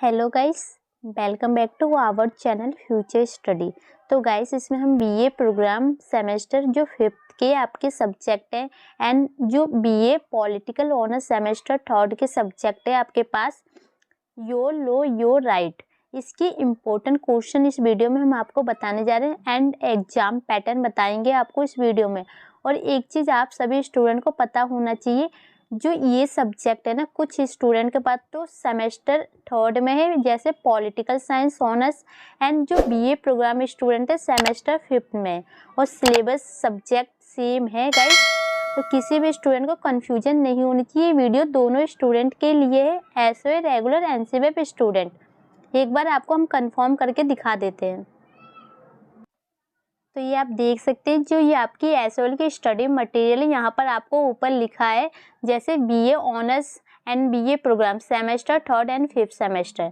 Hello guys, welcome back to our channel future study. तो guys, इसमें हम BA programme semester जो 5th के आपके सब्जेक्ट हैं एंड जो BA political honours semester 3rd के सब्जेक्ट है आपके पास योर लो योर राइट, इसकी इम्पोर्टेंट क्वेश्चन इस वीडियो में हम आपको बताने जा रहे हैं एंड एग्जाम पैटर्न बताएंगे आपको इस वीडियो में। और एक चीज़ आप सभी स्टूडेंट को पता होना चाहिए, जो ये सब्जेक्ट है ना, कुछ स्टूडेंट के पास तो सेमेस्टर 3rd में है जैसे पॉलिटिकल साइंस ऑनर्स, एंड जो बीए प्रोग्राम स्टूडेंट है सेमेस्टर 5th में है और सिलेबस सब्जेक्ट सेम है गाइस। तो किसी भी स्टूडेंट को कन्फ्यूजन नहीं होनी चाहिए। वीडियो दोनों स्टूडेंट के लिए है, एसओए रेगुलर एनसीवेप स्टूडेंट। एक बार आपको हम कंफर्म करके दिखा देते हैं। तो ये आप देख सकते हैं, जो ये आपकी एसओएल की स्टडी मटेरियल है, यहाँ पर आपको ऊपर लिखा है जैसे BA honours and BA programme semester 3rd and 5th semester,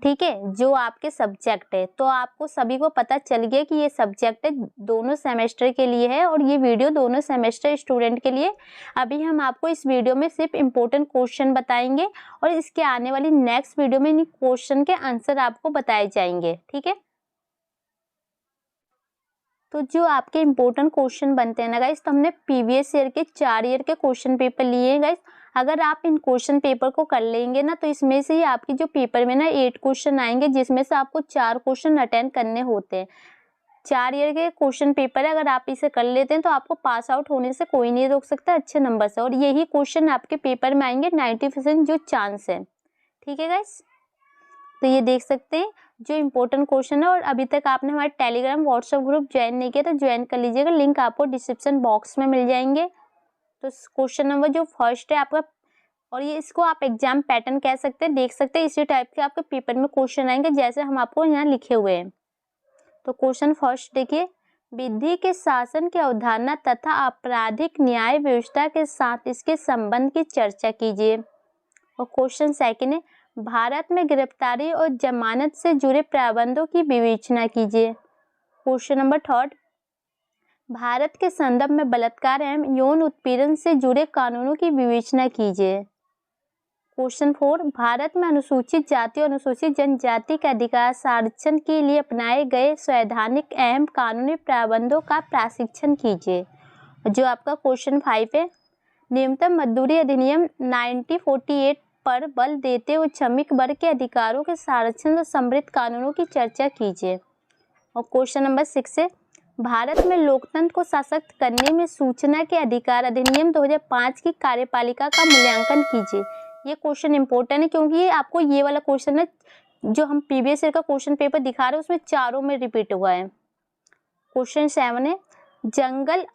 ठीक है, जो आपके सब्जेक्ट है। तो आपको सभी को पता चल गया कि ये सब्जेक्ट दोनों सेमेस्टर के लिए है और ये वीडियो दोनों सेमेस्टर स्टूडेंट के लिए। अभी हम आपको इस वीडियो में सिर्फ इम्पोर्टेंट क्वेश्चन बताएंगे और इसके आने वाली नेक्स्ट वीडियो में इन क्वेश्चन के आंसर आपको बताए जाएंगे, ठीक है। तो जो आपके इम्पोर्टेंट क्वेश्चन बनते हैं ना गाइस, तो हमने प्रीवियस ईयर के 4 ईयर के क्वेश्चन पेपर लिए हैं गाइस। अगर आप इन क्वेश्चन पेपर को कर लेंगे ना, तो इसमें से ही आपकी जो पेपर में ना 8 क्वेश्चन आएंगे, जिसमें से आपको 4 क्वेश्चन अटेंड करने होते हैं। 4 ईयर के क्वेश्चन पेपर है, अगर आप इसे कर लेते हैं तो आपको पास आउट होने से कोई नहीं रोक सकता अच्छे नंबर से। और यही क्वेश्चन आपके पेपर में आएंगे, 90% जो चांस है, ठीक है गाइस। तो ये देख सकते हैं जो इम्पोर्टेंट क्वेश्चन है। और अभी तक आपने हमारे टेलीग्राम व्हाट्सएप ग्रुप ज्वाइन नहीं किया तो ज्वाइन कर लीजिएगा, लिंक आपको डिस्क्रिप्शन बॉक्स में मिल जाएंगे। तो क्वेश्चन नंबर जो फर्स्ट है आपका, और ये इसको आप एग्जाम पैटर्न कह सकते हैं, देख सकते हैं इसी टाइप के आपके पेपर में क्वेश्चन आएंगे जैसे हम आपको यहाँ लिखे हुए हैं। तो क्वेश्चन फर्स्ट देखिए, विधि के शासन की अवधारणा तथा आपराधिक न्याय व्यवस्था के साथ इसके संबंध की चर्चा कीजिए। और क्वेश्चन सेकंड है, भारत में गिरफ्तारी और जमानत से जुड़े प्रावधानों की विवेचना कीजिए। क्वेश्चन नंबर थर्ड, भारत के संदर्भ में बलात्कार एवं यौन उत्पीड़न से जुड़े कानूनों की विवेचना कीजिए। क्वेश्चन 4, भारत में अनुसूचित जाति और अनुसूचित जनजाति के अधिकार संरक्षण के लिए अपनाए गए संवैधानिक एवं कानूनी प्रावधानों का प्रशिक्षण कीजिए। जो आपका क्वेश्चन 5 है, न्यूनतम मजदूरी अधिनियम 1948 पर बल देते हुए श्रमिक वर्ग के अधिकारों के संरक्षण और समृद्ध कानूनों की चर्चा कीजिए। और क्वेश्चन नंबर 6 है, भारत में लोकतंत्र को सशक्त करने में सूचना के अधिकार अधिनियम 2005 की कार्यपालिका का मूल्यांकन कीजिए। ये क्वेश्चन इंपॉर्टेंट है क्योंकि ये आपको ये वाला क्वेश्चन है जो हम प्रीवियस ईयर का क्वेश्चन पेपर दिखा रहे हैं उसमें चारों में रिपीट हुआ है। क्वेश्चन 7 है, जंगल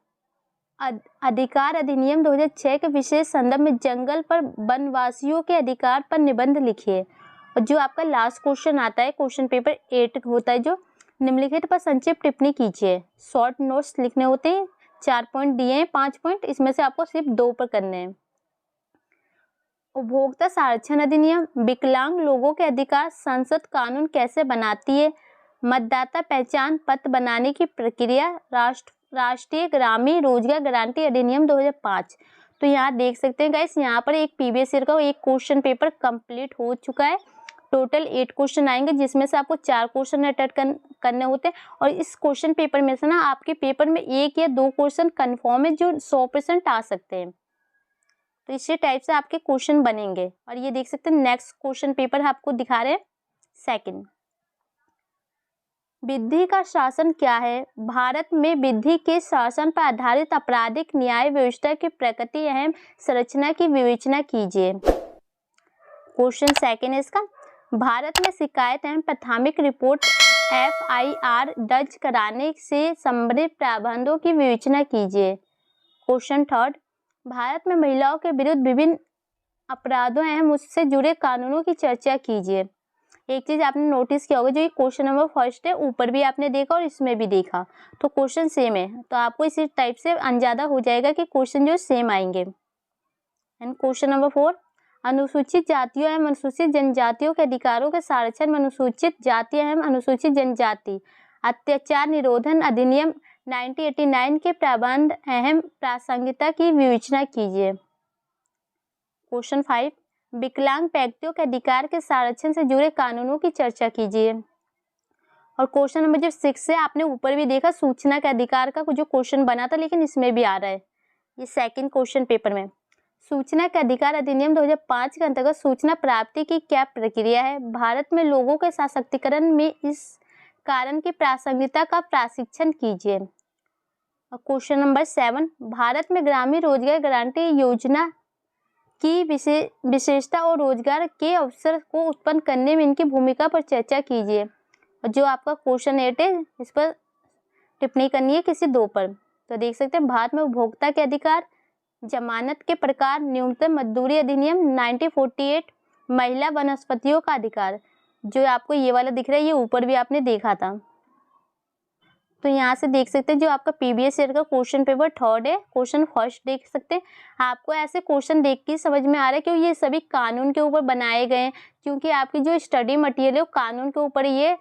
अधिकार अधिनियम 2006 के विशेष संदर्भ में जंगल पर वनवासियों के अधिकार पर निबंध लिखिए। और जो आपका लास्ट क्वेश्चन आता है क्वेश्चन पेपर 8 होता है, जो निम्नलिखित पर संक्षिप्त टिप्पणी कीजिए। शॉर्ट नोट्स लिखने होते हैं, 4 पॉइंट दिए हैं, 5 पॉइंट, इसमें से आपको सिर्फ 2 पर करने हैं। उपभोक्ता संरक्षण अधिनियम, विकलांग लोगों के अधिकार, संसद कानून कैसे बनाती है, मतदाता पहचान पत्र बनाने की प्रक्रिया, राष्ट्रीय ग्रामीण रोजगार गारंटी अधिनियम 2005। तो यहाँ देख सकते हैं गाइस, यहाँ पर एक प्रीवियस ईयर का एक क्वेश्चन पेपर कंप्लीट हो चुका है। टोटल 8 क्वेश्चन आएंगे जिसमें से आपको 4 क्वेश्चन अटेंड करने होते हैं। और इस क्वेश्चन पेपर में से ना आपके पेपर में 1 या 2 क्वेश्चन कन्फर्म है जो 100% आ सकते हैं। तो इसी टाइप से आपके क्वेश्चन बनेंगे। और ये देख सकते हैं नेक्स्ट क्वेश्चन पेपर आपको दिखा रहे हैं सेकंड, विधि का शासन क्या है, भारत में विधि के शासन पर आधारित आपराधिक न्याय व्यवस्था की प्रकृति एवं संरचना की विवेचना कीजिए। क्वेश्चन सेकंड है इसका, भारत में शिकायत एवं प्राथमिक रिपोर्ट FIR दर्ज कराने से संबंधित प्रावधानों की विवेचना कीजिए। क्वेश्चन थर्ड, भारत में महिलाओं के विरुद्ध विभिन्न अपराधों एवं उससे जुड़े कानूनों की चर्चा कीजिए। एक चीज आपने नोटिस किया होगा, जो ये क्वेश्चन नंबर फर्स्ट है ऊपर भी आपने देखा और इसमें भी देखा, तो क्वेश्चन सेम है, तो आपको इसी टाइप से अंदाजा हो जाएगा कि क्वेश्चन जो सेम आएंगे। एंड क्वेश्चन नंबर 4, अनुसूचित जातियों एवं अनुसूचित जनजातियों के अधिकारों के संरक्षण में अनुसूचित जाति एवं अनुसूचित जनजाति अत्याचार निरोधन अधिनियम 1989 के प्रावधान एवं प्रासंगिकता की विवेचना कीजिए। क्वेश्चन 5, विकलांग व्यक्तियों के अधिकार के संरक्षण से जुड़े कानूनों की चर्चा कीजिए। और क्वेश्चन नंबर जो 6 है, आपने ऊपर भी देखा सूचना के अधिकार का जो क्वेश्चन बना था, लेकिन इसमें भी आ रहा है ये सेकंड क्वेश्चन पेपर में। सूचना के अधिकार अधिनियम 2005 के अंतर्गत सूचना प्राप्ति की क्या प्रक्रिया है? भारत में लोगों के सशक्तिकरण में इस कारण की प्रासंगिकता का प्रशिक्षण कीजिए। और क्वेश्चन नंबर 7, भारत में ग्रामीण रोजगार गारंटी योजना की विशेषता और रोजगार के अवसर को उत्पन्न करने में इनकी भूमिका पर चर्चा कीजिए। और जो आपका क्वेश्चन 8 है, इस पर टिप्पणी करनी है किसी 2 पर। तो देख सकते हैं, भारत में उपभोक्ता के अधिकार, जमानत के प्रकार, न्यूनतम मजदूरी अधिनियम 1948, महिला वनस्पतियों का अधिकार। जो आपको ये वाला दिख रहा है, ये ऊपर भी आपने देखा था। तो यहाँ से देख सकते हैं जो आपका प्रीवियस ईयर का क्वेश्चन पेपर 3rd है, क्वेश्चन 1st देख सकते हैं। आपको ऐसे क्वेश्चन देख के समझ में आ रहा है कि ये सभी कानून के ऊपर बनाए गए हैं, क्योंकि आपकी जो स्टडी मटेरियल है वो कानून के ऊपर, ये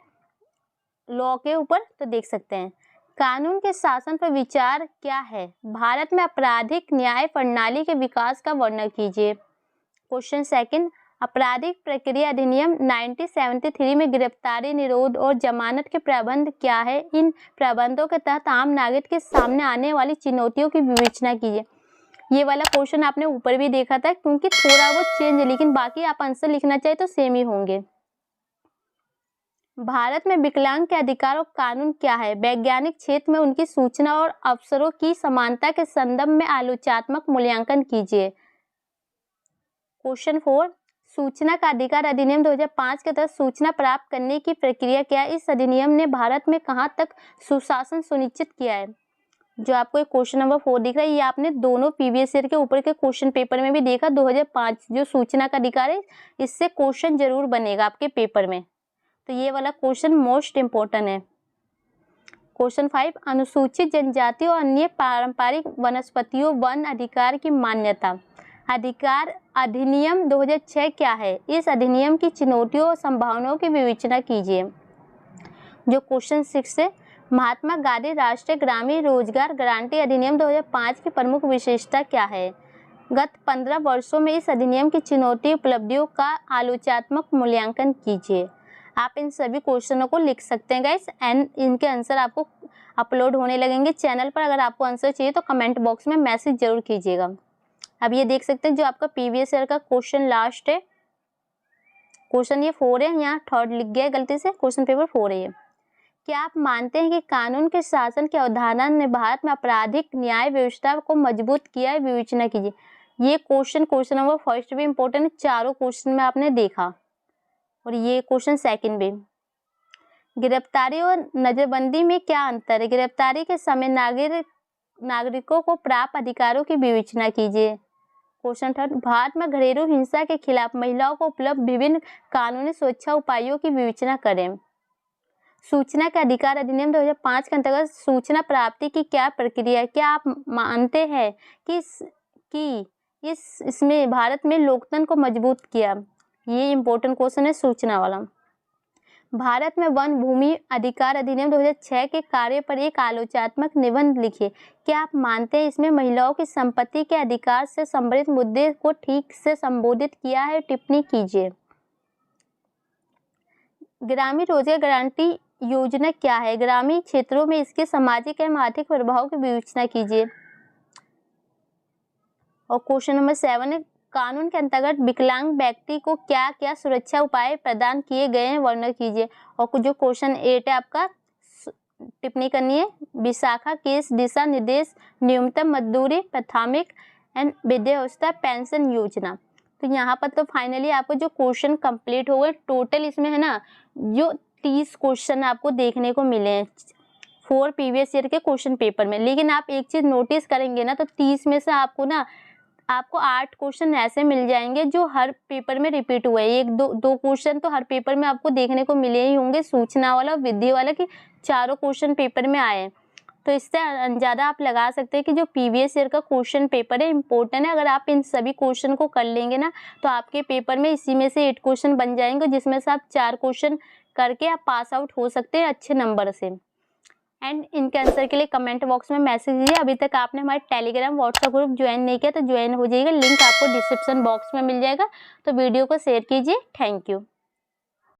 लॉ के ऊपर। तो देख सकते हैं, कानून के शासन पर विचार क्या है? भारत में आपराधिक न्याय प्रणाली के विकास का वर्णन कीजिए। क्वेश्चन 2, आपराधिक प्रक्रिया अधिनियम 1973 में गिरफ्तारी, निरोध और जमानत के प्रबंध क्या है? इन प्रबंधों के तहत आम नागरिक के सामने आने वाली चुनौतियों की विवेचना कीजिए। ये वाला क्वेश्चन आपने ऊपर भी देखा था, क्योंकि थोड़ा वो चेंज है, लेकिन बाकी आप आंसर लिखना चाहे तो सेम ही होंगे। भारत में विकलांग के अधिकार और कानून क्या है? वैज्ञानिक क्षेत्र में उनकी सूचना और अवसरों की समानता के संदर्भ में आलोचनात्मक मूल्यांकन कीजिए। क्वेश्चन 4, सूचना का अधिकार अधिनियम 2005 के तहत सूचना प्राप्त करने की प्रक्रिया क्या है? इस अधिनियम ने भारत में कहां तक सुशासन सुनिश्चित किया है? जो आपको क्वेश्चन नंबर 4 दिख रहा है, ये आपने दोनों प्रीवियस ईयर के ऊपर के क्वेश्चन पेपर में भी देखा। 2005 जो सूचना का अधिकार है, इससे क्वेश्चन जरूर बनेगा आपके पेपर में। तो ये वाला क्वेश्चन मोस्ट इम्पोर्टेंट है। क्वेश्चन 5, अनुसूचित जनजाति और अन्य पारंपरिक वनस्पतियों वन अधिकार की मान्यता। अधिकार अधिनियम 2006 क्या है? इस अधिनियम की चुनौतियों और संभावनाओं की विवेचना कीजिए। जो क्वेश्चन 6 है, महात्मा गांधी राष्ट्रीय ग्रामीण रोजगार गारंटी अधिनियम 2005 की प्रमुख विशेषता क्या है? गत 15 वर्षों में इस अधिनियम की चुनौती उपलब्धियों का आलोचनात्मक मूल्यांकन कीजिए। आप इन सभी क्वेश्चनों को लिख सकते हैं गाइस, एंड इनके आंसर आपको अपलोड होने लगेंगे चैनल पर। अगर आपको आंसर चाहिए तो कमेंट बॉक्स में मैसेज जरूर कीजिएगा। अब ये देख सकते हैं जो आपका प्रीवियस ईयर का क्वेश्चन लास्ट है, क्वेश्चन ये 4 है, यहाँ 3rd लिख गया गलती से, क्वेश्चन पेपर 4 है ये। क्या आप मानते हैं कि कानून के शासन की अवधारणा ने भारत में आपराधिक न्याय व्यवस्था को मजबूत किया है? विवेचना कीजिए। ये क्वेश्चन नंबर 1st भी इम्पोर्टेंट है, चारों क्वेश्चन में आपने देखा। और ये क्वेश्चन 2 भी। गिरफ्तारी और नजरबंदी में क्या अंतर है? गिरफ्तारी के समय नागरिकों को प्राप्त अधिकारों की विवेचना कीजिए। क्वेश्चन 3, भारत में घरेलू हिंसा के खिलाफ महिलाओं को उपलब्ध विभिन्न कानूनी सुरक्षा उपायों की विवेचना करें। सूचना के अधिकार अधिनियम 2005 के अंतर्गत सूचना प्राप्ति की क्या प्रक्रिया है? क्या आप मानते हैं कि इसमें भारत में लोकतंत्र को मजबूत किया? ये इंपॉर्टेंट क्वेश्चन है सूचना वाला। भारत में वन भूमि अधिकार अधिनियम 2006 के कार्य पर एक आलोचनात्मक निबंध लिखिए। क्या आप मानते हैं इसमें महिलाओं की संपत्ति के अधिकार से संबंधित मुद्दे को ठीक से संबोधित किया है? टिप्पणी कीजिए। ग्रामीण रोजगार गारंटी योजना क्या है? ग्रामीण क्षेत्रों में इसके सामाजिक एवं आर्थिक प्रभाव की विवेचना कीजिए। और क्वेश्चन नंबर 7 है, कानून के अंतर्गत विकलांग व्यक्ति को क्या क्या सुरक्षा उपाय प्रदान किए गए हैं? वर्णन कीजिए। और जो क्वेश्चन 8 है आपका, टिप्पणी करनी है। विशाखा केस दिशा निर्देश, न्यूनतम मजदूरी, प्राथमिक एंड वृद्धावस्था पेंशन योजना। तो यहाँ पर तो फाइनली आपको जो क्वेश्चन कंप्लीट हो गए। टोटल इसमें है ना जो 30 क्वेश्चन आपको देखने को मिले हैं 4 प्रीवियस ईयर के क्वेश्चन पेपर में। लेकिन आप एक चीज नोटिस करेंगे ना, तो 30 में से आपको 8 क्वेश्चन ऐसे मिल जाएंगे जो हर पेपर में रिपीट हुए। एक दो क्वेश्चन तो हर पेपर में आपको देखने को मिले ही होंगे, सूचना वाला, विधि वाला, कि चारों क्वेश्चन पेपर में आए। तो इससे अंदाजा आप लगा सकते हैं कि जो प्रीवियस ईयर का क्वेश्चन पेपर है इंपॉर्टेंट है। अगर आप इन सभी क्वेश्चन को कर लेंगे ना, तो आपके पेपर में इसी में से 8 क्वेश्चन बन जाएंगे, जिसमें से आप 4 क्वेश्चन करके आप पास आउट हो सकते हैं अच्छे नंबर से। एंड इनके आंसर के लिए कमेंट बॉक्स में मैसेज दीजिए। अभी तक आपने हमारे टेलीग्राम व्हाट्सएप ग्रुप ज्वाइन नहीं किया तो ज्वाइन हो जाइएगा, लिंक आपको डिस्क्रिप्शन बॉक्स में मिल जाएगा। तो वीडियो को शेयर कीजिए। Thank you.